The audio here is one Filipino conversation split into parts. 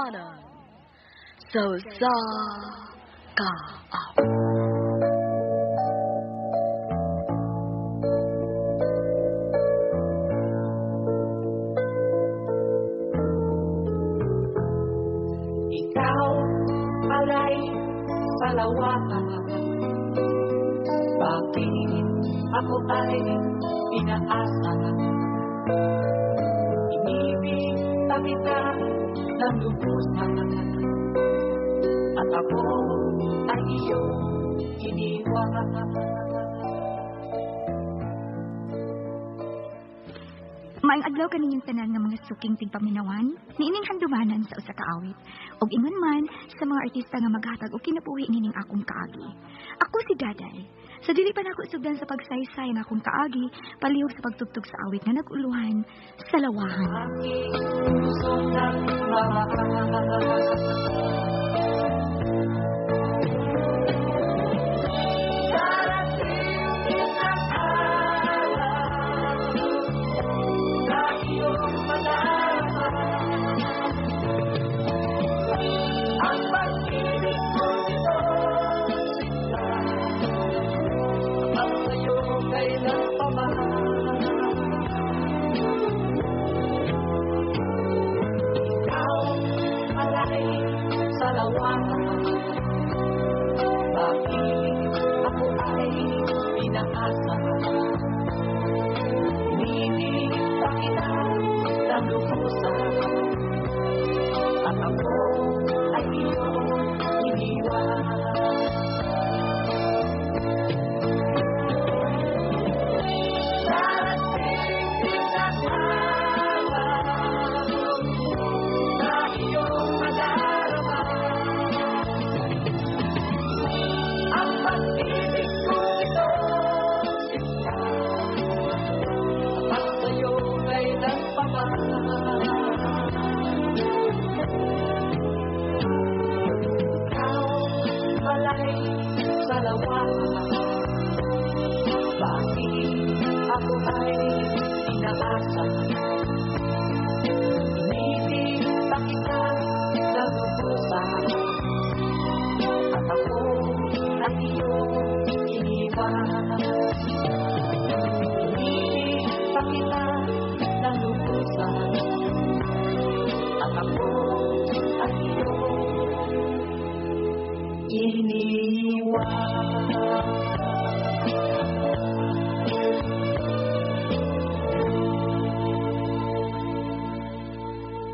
Handumanan. So sa kaawit. Ikaw alay salawakan. Bakit ako ay pinaasa? Inibig na kita ng lubusan, at ako ay iyong iniwan. Maayong adlaw kaninyong tanan nga mga suking tigpaminawan, niining handumanan sa usa ka awit. Og ingon man sa mga artista nga maghatag og kinabuhi nining akong kaagi. Ako si Daday. Sa dili pa nako sugdan sa pagsaysay na akong kaagi, palihog sa pagtugtog sa awit nga naguluhan sa lawahan.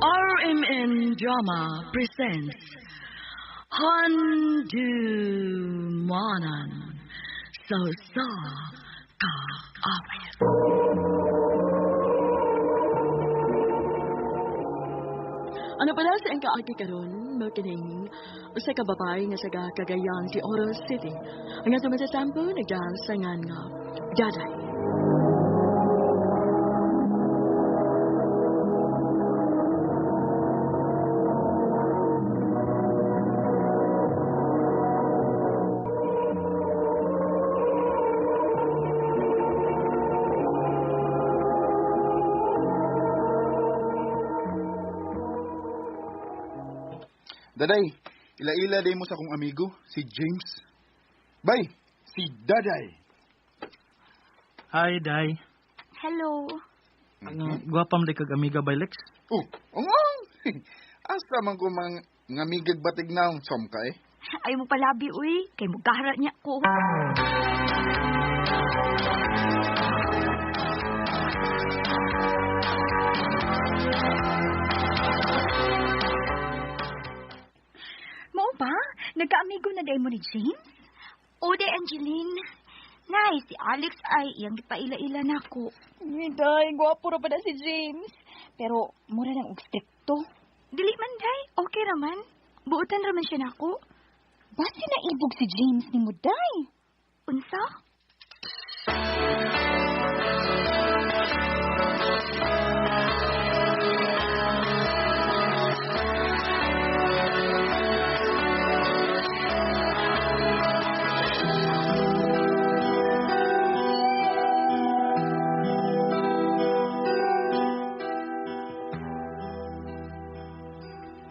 RMN Drama presents Handumanan. So sa kaawit. Ano pala sa ang kaagi karon, makining usa ka babae nga saga Cagayan de Oro City. Ang ato matatampo nagdasangan nga Daday. Daday, ila-ila day mo sa akong amigo, si James. Bay, si Daday. Hi, Day. Hello. Gwapam day kag amiga by Lex. Asa man ko mga amigag batig naong som ka eh. Ay mo palabi, uy. Kay mo gahara niya ko. Mao ba? Nagka-amigo na day mo ni James? O de Angeline. Nay, si Alex ay iyang gipaila-ila nako. Day, gwapo ra pa na si James. Pero mura lang og strikto. Dili man day, okay raman. Buotan raman siya nako. Basi na ibog si James ni mo day. Unsa?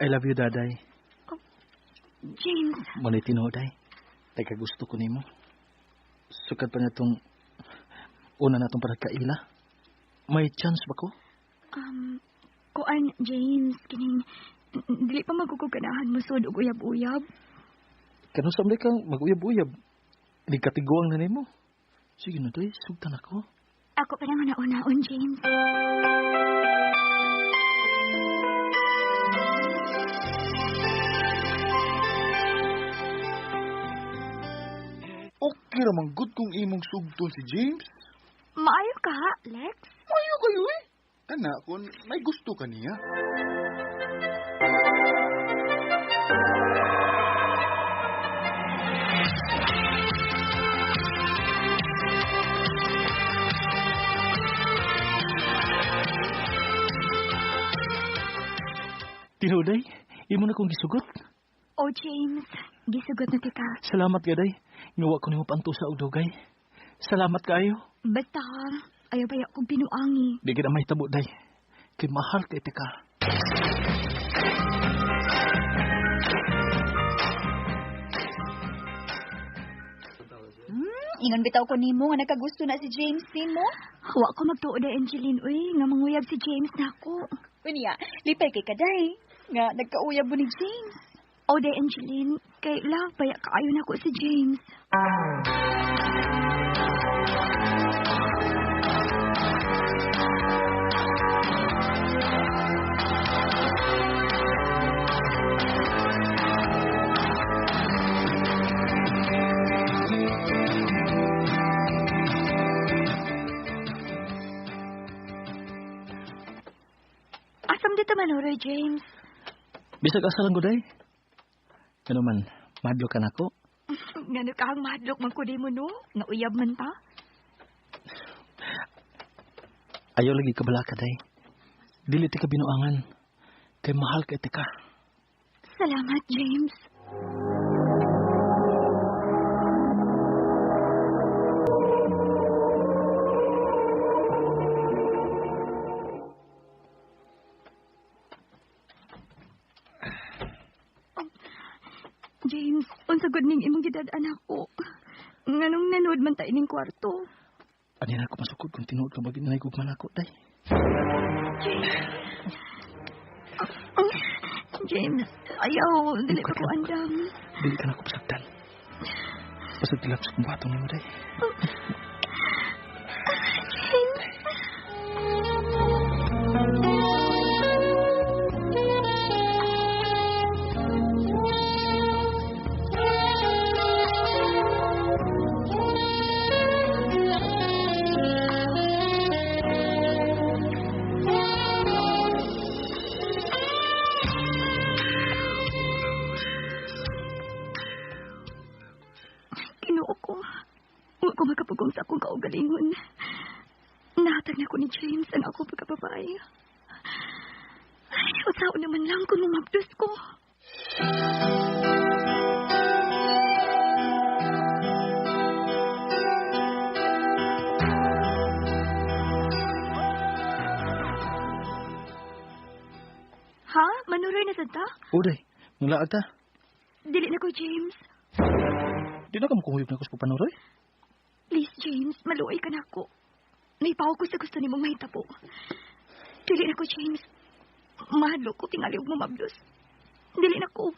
I love you, daday. James, Muna tinuod, day. Teka, gusto ko nimo. Sukad pa na itong una na itong pagkaila. May chance ba ko? kuan, James, kining, dili pa magkukuganahan mo sud og uyab-uyab. Kano sa mga kang mag-uyab-uyab? Di katiguang na nimo. Sige na, day. Sugtan ako. Ako pa naman nauna-un, James. Okay ramang good kung imong sugton si James. Maayo ka, Lex? Mayo kayo eh. Kana, kung may gusto ka niya. Tinuday, imo na kong gisugot. Oh, James, gisugot na tika. Salamat ka, day. Ngawa ko nimo pantusa og dugay. Salamat kayo. Basta, ayaw ba akong pinuangi. Di kita may tabo, day. Kay mahal kay tika. Ingon bitaw ko nimo nga nakagusto na si James nimo. Wa ko magtuod ay Angeline, uy, nga manguyab si James nako. Unya, lipay kay kaday nga nagkauyab mo ni James. O day Angeline, kay love paya kaayo nako si James. Asam dito manoroy, James? Bisag asalan ko, day. Ano man, madlo ka na ko. Ngano ka ang mahadlok man ko di mo no? Nga uyab man ta? Ayaw lagi ka bala ka, day. Dili ti ka binuangan. Kay mahal kay tika. Salamat, James. James, unsa gud ning imong gidad-an ako. Nganong nanood man ta ining kwarto? Ani na ako masukod kung tinuod ka maginanay gugman ako, day. James, ayaw, dili pa ko andam. Dili ka na ako pasagdan. Basta tilap sa kumbatong ni mo, day. James. Kinuo ko. Huwag ko makapagong sa akong kaugalingon. Nahatag na ko ni James ang ako pagkababae. Ay, usao naman lang kung lumabdos ko. Ha? Manuroy na sad ta? O, day. Mulaag ta. Dili na ko, James. Di na ka makunguyog na ko sa panuroy. Please, James, maluoy ka na ako. Naipaw ko sa gusto ni mong mahitabo. Dili na ko, James. Mahalo ko, tingali mo mablos. Dili na ko.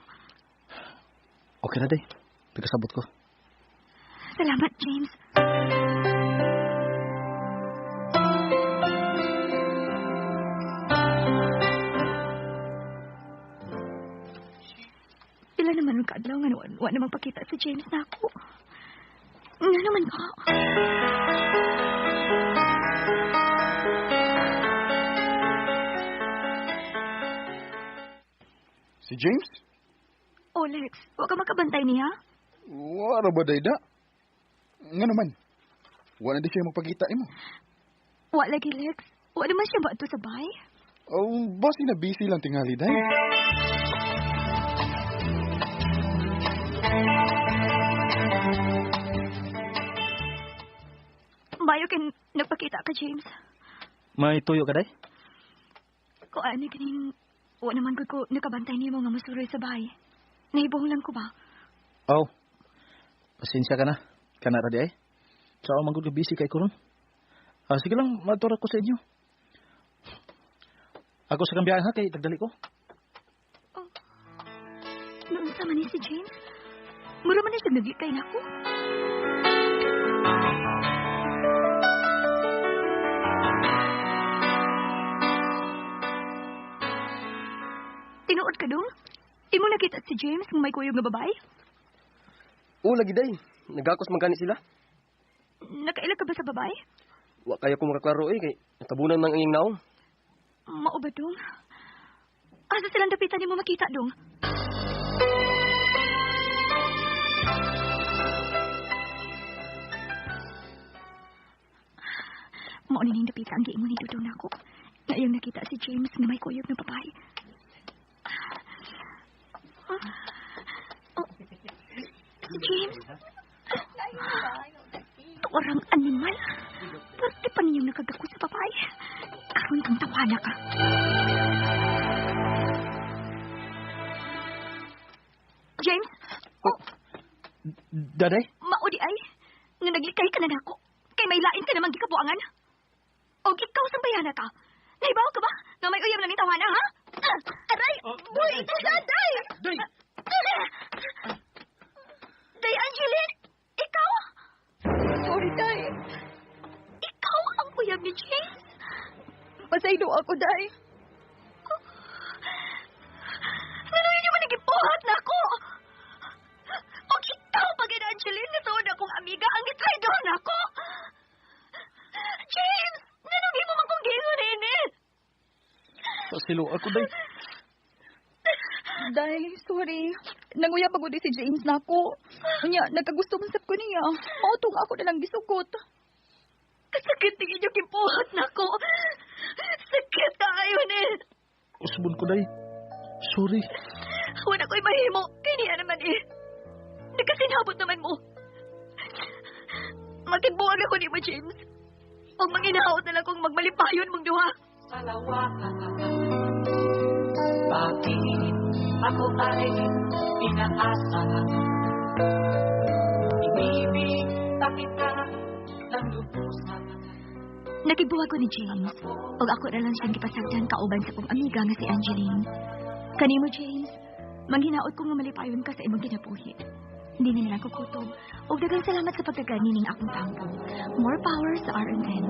Okay na, day. Pagkasabot ko. Salamat, James. Pila naman ang kaadlaw nga wa namang pakita si James na ako. Nga naman ka. Si James? Oh, Lex, wa ka makabantay niya? Wala ba, day da? Nga naman. Wala di siya magpakita mo. Wa lagi, Lex. Wa naman siya ba ito sa bahay? Oh, boss, na busy lang tingali, day. Bayo kin nagpakita ka, James. May tuyo ka, day? Kung ano kaning O naman ko nakabantay niyo nga masuroy sa bahay. Naibong lang ko ba? Oh, pasensya ka na. Kana ra di ay. Sa so, manggod ka busy kay kuron. Sige lang, matura ko sa inyo. Ako sa kambiyahan ha, kay tagdali ko. Oh. Noon sa man ni si James? Mura man siya naglikay na ako. Tinuod ka dong? Imo nakita si James kung may kuyog na babae? Oo, lagi day. Nagakos man gani sila. Nakailag ka ba sa babae? Wa kaya ko makaklaro kay natabunan man ang iyong naong. Mao ba dong? Asa silang dapitan ni mo makita dong? Mao ni ning dapitan gi mo ni dudong nako. Ngayong nakita si James na may kuyog na babae. James? Orang animal? Pwede pa niyong nakagako sa babae. Karoon kang tawana ka. James? Oh. Daday? Maudi ay. Nga naglikay ka na nako. Kay may lain ka namang gikabuangan. O ikaw sang bayana ka. Naibaw ka ba? Nga may uyam na ni tawana, ha? Aray! Boy, ito siya, Day! Day! Day, Angeline! Ikaw? Sorry, Day. Ikaw ang uyab ni James? Pasaydo ako, Day. Nanuhin niyo man nagibuhat na ako! O ikaw, pagin Angeline, nasuod akong amiga ang gitraidor na ako! James! Nanuhin mo man kong gingon rin eh! Pasilo ako, Day. Day, sorry. Nanguyab ako di si James na ako. Unya, nagkagusto man sab ko niya. Mautong ako na lang gisugot. Kasakit din inyo kibuhat na ako. Sakit tayo ni. Usbon ko, Day. Sorry. Wala ko'y mahimo. Kaya niya naman eh. Nagkasinabot naman mo. Magkibuwag ako ni mo, James. Huwag manginahaot na lang kung magmalipayon mong duha. Salawakan bakit ako ay pinaasahan? Inibig na kita ng lubusan. Nakibuwag ko ni James. Huwag ako na lang siyang gipasagdan kauban sa kong amiga nga si Angeline. Kanimo, James, manghinaot ko nga malipayon ka sa imong ginabuhi. Hindi na nilang kukutob. Huwag dagang salamat sa pagkagani ning akong tampo. More power sa RNN.